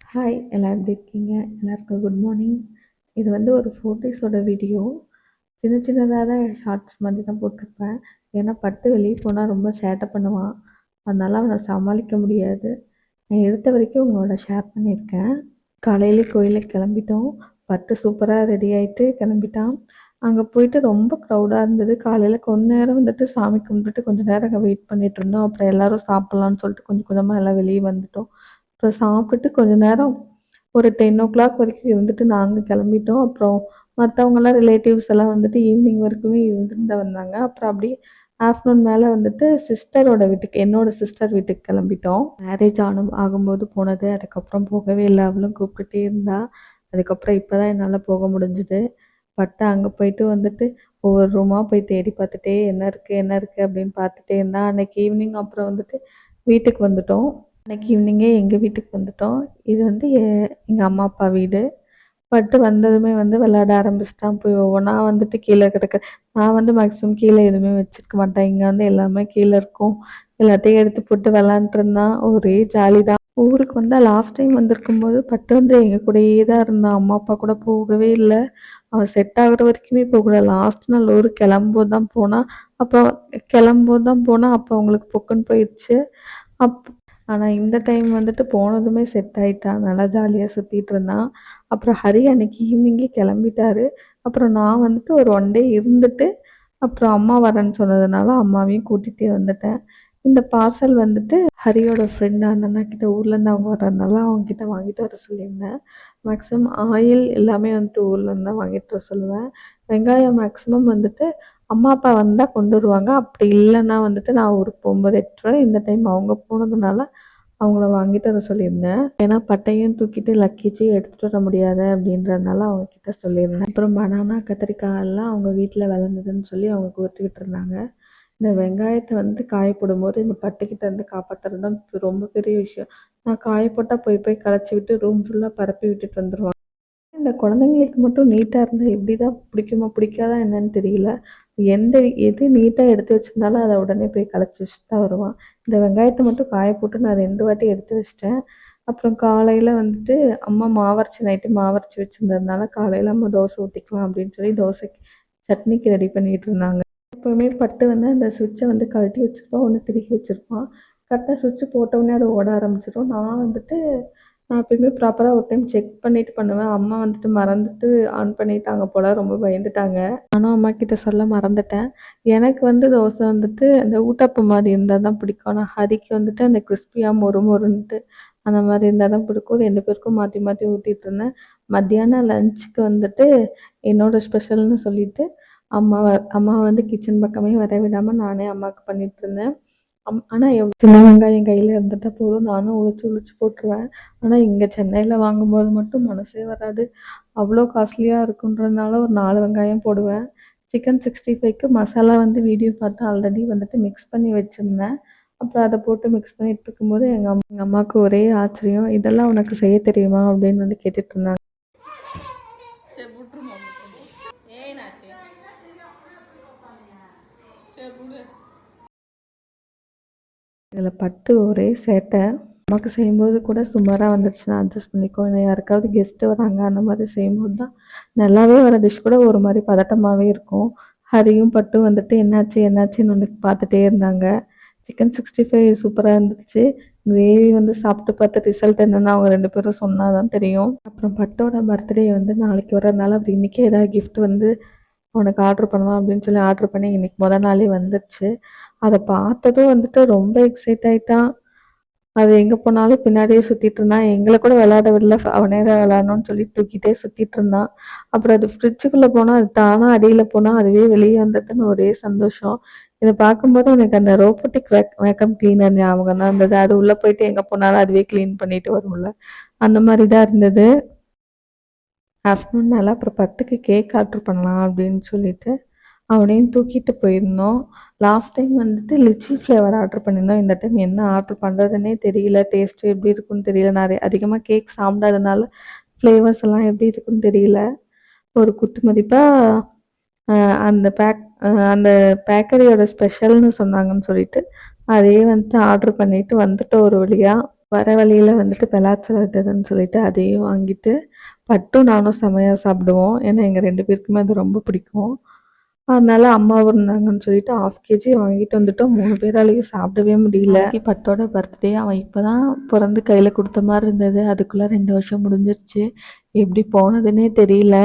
Hi எல்லாம் எப்படி இருக்கீங்க? எல்லாருக்கும் குட் மார்னிங். இது வந்து ஒரு 4 டேஸோட வீடியோ. சின்ன சின்னதாக தான் ஷார்ட்ஸ் மாதிரி தான் போட்டிருப்பேன். ஏன்னா பட்டு வெளியே போனால் ரொம்ப சேட்டை பண்ணுவான். அதனால அவனை சமாளிக்க முடியாது. நான் எடுத்த வரைக்கும் உங்களோட ஷேர் பண்ணியிருக்கேன். காலையிலே கோயிலுக்கு கிளம்பிட்டோம். பட்டு சூப்பராக ரெடி ஆகிட்டு கிளம்பிட்டான். அங்கே போயிட்டு ரொம்ப க்ரௌடாக இருந்தது. காலையில் கொஞ்ச நேரம் வந்துட்டு சாமி கும்பிட்டுட்டு கொஞ்சம் நேரம் அங்கே வெயிட் பண்ணிட்டு இருந்தோம். அப்புறம் எல்லோரும் சாப்பிட்லான்னு சொல்லிட்டு கொஞ்சம் கொஞ்சமாக எல்லாம் வெளியே வந்துட்டோம். அப்புறம் சாப்பிட்டுட்டு கொஞ்ச நேரம் ஒரு 10:00 வரைக்கும் இருந்துட்டு நாங்கள் கிளம்பிட்டோம். அப்புறம் மற்றவங்கலாம் ரிலேட்டிவ்ஸ் எல்லாம் வந்துட்டு ஈவினிங் வரைக்குமே இருந்துட்டு தான் வந்தாங்க. அப்புறம் அப்படியே ஆஃப்டர்நூன் மேலே வந்துட்டு சிஸ்டரோட வீட்டுக்கு என்னோட சிஸ்டர் வீட்டுக்கு கிளம்பிட்டோம். மேரேஜ் ஆகும்போது போனது. அதுக்கப்புறம் போகவே இல்லை. அவளும் கூப்பிட்டுட்டே இருந்தா. அதுக்கப்புறம் இப்போ தான் என்னால் போக முடிஞ்சுது. பட் அங்கே போயிட்டு வந்துட்டு ஒவ்வொரு ரூமாக போய் தேடி பார்த்துட்டே என்ன இருக்குது என்ன இருக்குது அப்படின்னு பார்த்துட்டே இருந்தான். அன்றைக்கி ஈவினிங் அப்புறம் வந்துட்டு வீட்டுக்கு வந்துட்டோம். அன்றைக்கி ஈவினிங்கே எங்கள் வீட்டுக்கு வந்துட்டோம். இது வந்து எங்கள் அம்மா அப்பா வீடு. பட்டு வந்ததுமே வந்து விளையாட ஆரம்பிச்சிட்டான். போய் ஒவ்வொன்றா வந்துட்டு கீழே கிடக்கு. நான் வந்து மேக்ஸிமம் கீழே எதுவுமே வச்சுருக்க மாட்டேன். இங்கே வந்து எல்லாமே கீழே இருக்கும். எல்லாத்தையும் எடுத்து போட்டு விளாண்டுருந்தான். ஒரே ஜாலி தான். ஊருக்கு வந்தால் லாஸ்ட் டைம் வந்திருக்கும்போது பட்டு வந்து எங்கள் கூடயே தான் இருந்தான். அம்மா அப்பா கூட போகவே இல்லை. அவன் செட் ஆகுற வரைக்குமே போகல. லாஸ்ட் நாள் ஊருக்கு கிளம்பும்போது தான் போனால் அப்போ அவங்களுக்கு பொக்குன்னு போயிடுச்சு. ஆனால் இந்த டைம் வந்துட்டு போனதுமே செட் ஆகிட்டான். நல்லா ஜாலியாக சுற்றிட்டு இருந்தான். அப்புறம் ஹரி அன்னைக்கு ஈவினிங்கே கிளம்பிட்டாரு. அப்புறம் நான் வந்துட்டு ஒரு 1 டே இருந்துட்டு அப்புறம் அம்மா வரேன்னு சொன்னதுனால அம்மாவையும் கூட்டிகிட்டே வந்துட்டேன். இந்த பார்சல் வந்துட்டு ஹரியோட ஃப்ரெண்டு அந்த அண்ணா கிட்ட ஊர்லேருந்து அவங்க வர்றதுனால அவங்கக்கிட்ட வாங்கிட்டு வர சொல்லியிருந்தேன். மேக்ஸிமம் ஆயில் எல்லாமே வந்துட்டு ஊர்லேருந்து தான் வாங்கிட்டு வர சொல்லுவேன். வெங்காயம் மேக்ஸிமம் வந்துட்டு அம்மா அப்பா வந்தால் கொண்டு வருவாங்க. அப்படி இல்லைன்னா வந்துட்டு நான் ஊருக்கு போகும்போது எடுத்துருவேன். இந்த டைம் அவங்க போனதுனால அவங்கள வாங்கிட்டு வர சொல்லியிருந்தேன். ஏன்னா பட்டையும் தூக்கிட்டு லக்கேஜையும் எடுத்துகிட்டு வர முடியாது அப்படின்றதுனால அவங்கக்கிட்ட சொல்லியிருந்தேன். அப்புறம் பனானா கத்திரிக்காய் எல்லாம் அவங்க வீட்டில் விளைஞ்சதுன்னு சொல்லி அவங்க கொடுத்துக்கிட்டு இருந்தாங்க. இந்த வெங்காயத்தை வந்து காய போடும்போது இந்த பட்டுக்கிட்ட இருந்து காப்பாற்றுறது தான் ரொம்ப பெரிய விஷயம். நான் காய போட்டால் போய் போய் களைச்சி விட்டு ரூம் ஃபுல்லாக பரப்பி விட்டுட்டு வந்துடுவாங்க. இந்த குழந்தைங்களுக்கு மட்டும் நீட்டாக இருந்தால் எப்படி தான் பிடிக்குமோ பிடிக்காதா என்னன்னு தெரியல. எது நீட்டாக எடுத்து வச்சுருந்தாலும் அதை உடனே போய் களைச்சி வச்சுட்டு தான் வருவான். இந்த வெங்காயத்தை மட்டும் காய போட்டு நான் 2 வாட்டி எடுத்து வச்சிட்டேன். அப்புறம் காலையில் வந்துட்டு அம்மா நைட்டு மாவரைச்சி வச்சுருந்ததுனால காலையில் அம்மா தோசை ஊற்றிக்கலாம் அப்படின்னு சொல்லி தோசைக்கு சட்னிக்கு ரெடி பண்ணிகிட்டு இருந்தாங்க. எப்போவுமே பட்டு வந்து அந்த சுவிட்சை வந்து கழட்டி வச்சுருப்பான், ஒன்று திருக்கி வச்சுருப்பான். கரெக்டாக சுவிட்சு போட்டவுடனே அது ஓட ஆரம்பிச்சிடும். நான் எப்பயுமே ப்ராப்பராக ஒரு டைம் செக் பண்ணிவிட்டு பண்ணுவேன். அம்மா வந்துட்டு மறந்துட்டு ஆன் பண்ணிட்டாங்க போல், ரொம்ப பயந்துட்டாங்க. நானும் அம்மா கிட்ட சொல்ல மறந்துட்டேன். எனக்கு வந்து தோசை வந்துட்டு அந்த ஊத்தப்பம் மாதிரி இருந்தால் தான் பிடிக்கும். ஆனால் ஹரிக்கு வந்துட்டு அந்த கிறிஸ்பியாக மொறு மொறுன்ட்டு அந்த மாதிரி இருந்தால் தான் பிடிக்கும். 2 பேருக்கும் மாற்றி மாற்றி ஊற்றிட்டு இருந்தேன். மத்தியானம் லஞ்சுக்கு வந்துட்டு என்னோட ஸ்பெஷல்னு சொல்லிட்டு அம்மா வந்து கிச்சன் பக்கமே வர விடாமல் நானே அம்மாவுக்கு பண்ணிகிட்டு இருந்தேன். ஆனால் சின்ன வெங்காயம் கையில் இருந்துட்டால் போதும், நானும் உழிச்சு போட்டுருவேன். ஆனால் இங்கே சென்னையில் வாங்கும்போது மட்டும் மனசே வராது. அவ்வளோ காஸ்ட்லியாக இருக்குன்றதுனால ஒரு 4 வெங்காயம் போடுவேன். சிக்கன் 65க்கு மசாலா வந்து வீடியோ பார்த்து ஆல்ரெடி வந்துட்டு மிக்ஸ் பண்ணி வச்சுருந்தேன். அப்புறம் அதை போட்டு மிக்ஸ் பண்ணிட்டு இருக்கும்போது எங்கள் அம்மாவுக்கு ஒரே ஆச்சரியம். இதெல்லாம் உனக்கு செய்ய தெரியுமா அப்படின்னு வந்து கேட்டுட்டு இருந்தாங்க. இதில் பட்டு ஒரே சேட்டை. அம்மாவுக்கு செய்யும்போது கூட சுமாராக வந்துடுச்சுன்னா அட்ஜஸ்ட் பண்ணிக்கோ. இல்லை யாருக்காவது கெஸ்ட்டு வராங்க அந்த மாதிரி செய்யும்போது தான் நல்லாவே வர டிஷ் கூட ஒரு மாதிரி பதட்டமாகவே இருக்கும். ஹரியும் பட்டும் வந்துட்டு என்னாச்சுன்னு வந்து பார்த்துட்டே இருந்தாங்க. சிக்கன் 65 சூப்பராக இருந்துச்சு. கிரேவி வந்து சாப்பிட்டு பார்த்து ரிசல்ட் என்னென்னு அவங்க 2 பேரும் சொன்னால் தான் தெரியும். அப்புறம் பட்டோட பர்த்டே வந்து நாளைக்கு வரதுனால அப்படி இன்றைக்கே ஏதாவது கிஃப்ட் வந்து அவனுக்கு ஆர்டர் பண்ணலாம் அப்படின்னு சொல்லி ஆர்டர் பண்ணி இன்றைக்கி நாளே வந்துடுச்சு. அதை பார்த்ததும் வந்துட்டு ரொம்ப எக்ஸைட் ஆகிட்டான். அது எங்கே போனாலும் பின்னாடியே சுற்றிட்டு இருந்தான். எங்களை கூட விளையாட விடல, அவனே தான் விளையாடணும்னு சொல்லி தூக்கிட்டே சுற்றிட்டு இருந்தான். அப்புறம் அது ஃப்ரிட்ஜுக்குள்ளே போனால் அது தானாக அடியில் போனால் அதுவே வெளியே வந்ததுன்னு ஒரே சந்தோஷம். இதை பார்க்கும்போது எனக்கு அந்த ரோபோட்டிக் வேக்கம் கிளீனர் ஞாபகம் தான் இருந்தது. அது உள்ளே போயிட்டு எங்கே போனாலும் அதுவே க்ளீன் பண்ணிட்டு வரும்ல, அந்த மாதிரி தான் இருந்தது. ஆஃப்டர்நூன் மேலே அப்புறம் பட்டுக்கு கேக் ஆர்டர் பண்ணலாம் அப்படின்னு சொல்லிட்டு அவனையும் தூக்கிட்டு போயிருந்தோம். லாஸ்ட் டைம் வந்துட்டு லிச்சி ஃப்ளேவர் ஆர்டர் பண்ணியிருந்தோம். இந்த டைம் என்ன ஆர்டர் பண்ணுறதுனே தெரியல. டேஸ்ட்டு எப்படி இருக்குன்னு தெரியல. அதிகமாக கேக் சாப்பிடாதனால ஃப்ளேவர்ஸ் எல்லாம் எப்படி இருக்குன்னு தெரியல. ஒரு குத்து மதிப்பாக அந்த பேக்கரியோட ஸ்பெஷல்னு சொன்னாங்கன்னு சொல்லிட்டு அதையே வந்துட்டு ஆர்டர் பண்ணிட்டு வந்துட்டோம் ஒரு வழியாக. வர வழியில் வந்துட்டு பெலாச்சலம் இருந்ததுன்னு சொல்லிட்டு அதையும் வாங்கிட்டு பட்டும் நானும் செமையாக சாப்பிடுவோம். ஏன்னா எங்கள் 2 பேருக்குமே அது ரொம்ப பிடிக்கும். அதனால அம்மாவும் இருந்தாங்கன்னு சொல்லிட்டு 1/2 கேஜி வாங்கிட்டு வந்துட்டோம். 3 பேராலையும் சாப்பிடவே முடியல. பட்டோட பர்த்டே. அவன் இப்போ தான் பிறந்து கையில் கொடுத்த மாதிரி இருந்தது. அதுக்குள்ளே 2 வருஷம் முடிஞ்சிருச்சு. எப்படி போனதுன்னே தெரியல.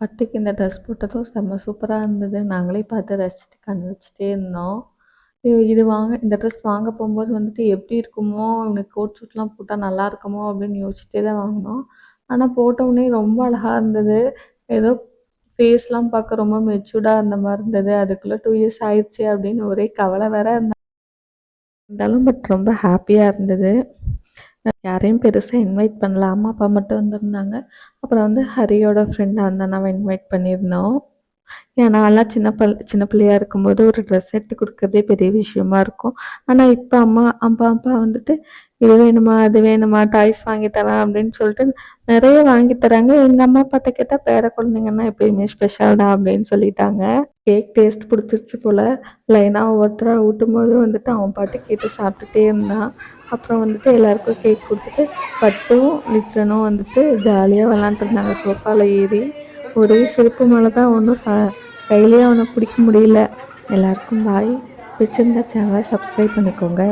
பட்டுக்கு இந்த ட்ரெஸ் போட்டதும் செம்ம சூப்பராக இருந்தது. நாங்களே பார்த்து ரசிச்சுட்டு கண் வச்சுட்டே இருந்தோம். இந்த ட்ரெஸ் வாங்க போகும்போது வந்துட்டு எப்படி இருக்குமோ, இவனுக்கு கோட் சூட்லாம் போட்டால் நல்லா இருக்குமோ அப்படின்னு யோசிச்சுட்டே தான் வாங்கினோம். ஆனால் போட்டவுடனே ரொம்ப அழகாக இருந்தது. ஏதோ ஃபேஸ்லாம் பார்க்க ரொம்ப மெச்சூர்டாக இருந்த மாதிரி இருந்தது. அதுக்குள்ளே 2 இயர்ஸ் ஆயிடுச்சு அப்படின்னு ஒரே கவலை வேற இருந்தாலும் பட் ரொம்ப ஹாப்பியாக இருந்தது. யாரையும் பெருசாக இன்வைட் பண்ணல. அம்மா அப்பா மட்டும் வந்திருந்தாங்க. அப்புறம் வந்து ஹரியோட ஃப்ரெண்ட் அந்த அண்ணாவை இன்வைட் பண்ணியிருந்தோம். ஏன்னா நான்லாம் சின்ன பிள்ளையா இருக்கும்போது ஒரு ட்ரெஸ் எடுத்து கொடுக்குறதே பெரிய விஷயமா இருக்கும். ஆனால் இப்போ அப்பா வந்துட்டு இது வேணுமா அது வேணுமா டாய்ஸ் வாங்கி தரேன் அப்படின்னு சொல்லிட்டு நிறைய வாங்கி தராங்க. எங்கள் அம்மா அப்பாட்ட கேட்டால் பேர குழந்தைங்கன்னா எப்பயுமே ஸ்பெஷல் தான் அப்படின்னு சொல்லிட்டாங்க. கேக் டேஸ்ட் பிடிச்சிருச்சு போல். லைனாக ஒவ்வொருத்தராக ஊட்டும்போது வந்துட்டு அவன் பாட்டு கேட்டு சாப்பிட்டுட்டே இருந்தான். அப்புறம் வந்துட்டு எல்லாருக்கும் கேக் கொடுத்துட்டு பட்டும் லிச்சனும் வந்துட்டு ஜாலியாக விளாண்டுருந்தாங்க சோஃபாவில் ஏறி. ஒரே சிரிப்பு மேலே தான் ஒன்றும் கையிலேயே அவனை பிடிக்க முடியல. எல்லாருக்கும் பாய். பிடிச்சிருந்தா சேனலை சப்ஸ்கிரைப் பண்ணிக்கோங்க.